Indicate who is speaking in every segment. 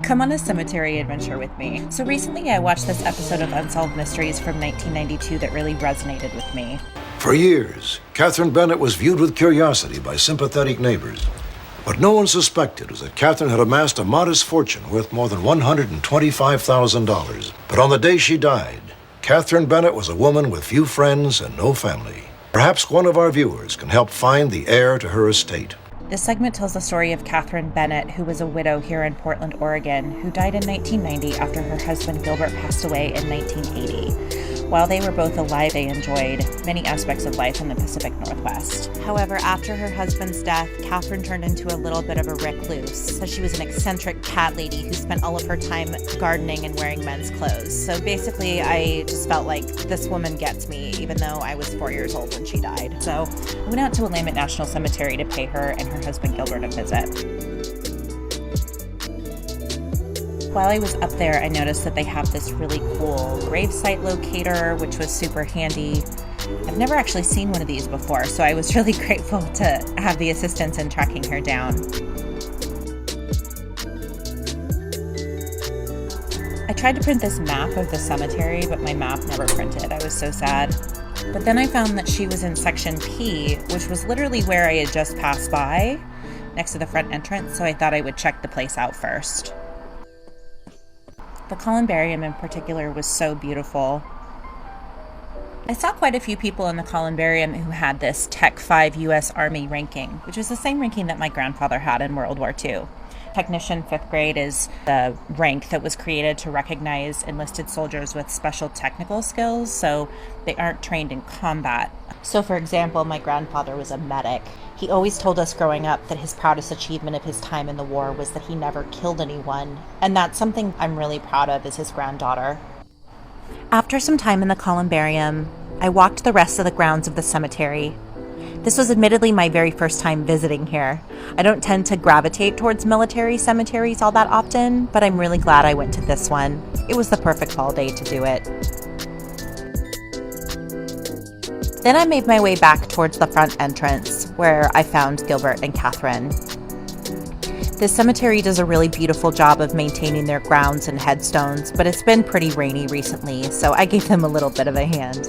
Speaker 1: Come on a cemetery adventure with me. So recently I watched this episode of Unsolved Mysteries from 1992 that really resonated with me.
Speaker 2: For years, Catherine Bennett was viewed with curiosity by sympathetic neighbors. What no one suspected was that Catherine had amassed a modest fortune worth more than $125,000. But on the day she died, Catherine Bennett was a woman with few friends and no family. Perhaps one of our viewers can help find the heir to her estate.
Speaker 1: This segment tells the story of Catherine Bennett, who was a widow here in Portland, Oregon, who died in 1990 after her husband Gilbert passed away in 1980. While they were both alive, they enjoyed many aspects of life in the Pacific Northwest. However, after her husband's death, Catherine turned into a little bit of a recluse. So she was an eccentric cat lady who spent all of her time gardening and wearing men's clothes. So basically, I just felt like this woman gets me, even though I was 4 years old when she died. So I went out to Willamette National Cemetery to pay her and her husband Gilbert a visit. While I was up there, I noticed that they have this really cool gravesite locator, which was super handy. I've never actually seen one of these before, so I was really grateful to have the assistance in tracking her down. I tried to print this map of the cemetery, but my map never printed. I was so sad. But then I found that she was in section P, which was literally where I had just passed by, next to the front entrance, so I thought I would check the place out first. The columbarium in particular was so beautiful. I saw quite a few people in the columbarium who had this Tech 5 U.S. Army ranking, which was the same ranking that my grandfather had in World War II. Technician 5th grade is the rank that was created to recognize enlisted soldiers with special technical skills, so they aren't trained in combat. So for example, my grandfather was a medic. He always told us growing up that his proudest achievement of his time in the war was that he never killed anyone, and that's something I'm really proud of as his granddaughter. After some time in the columbarium, I walked the rest of the grounds of the cemetery. This was admittedly my very first time visiting here. I don't tend to gravitate towards military cemeteries all that often, but I'm really glad I went to this one. It was the perfect fall day to do it. Then I made my way back towards the front entrance, where I found Gilbert and Catherine. This cemetery does a really beautiful job of maintaining their grounds and headstones, but it's been pretty rainy recently, so I gave them a little bit of a hand.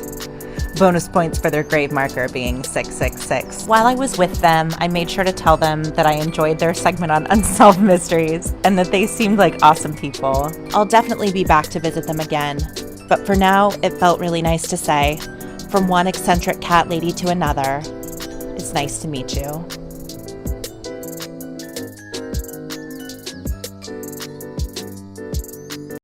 Speaker 1: Bonus points for their grave marker being 666. While I was with them, I made sure to tell them that I enjoyed their segment on Unsolved Mysteries and that they seemed like awesome people. I'll definitely be back to visit them again, but for now, it felt really nice to say, from one eccentric cat lady to another, it's nice to meet you.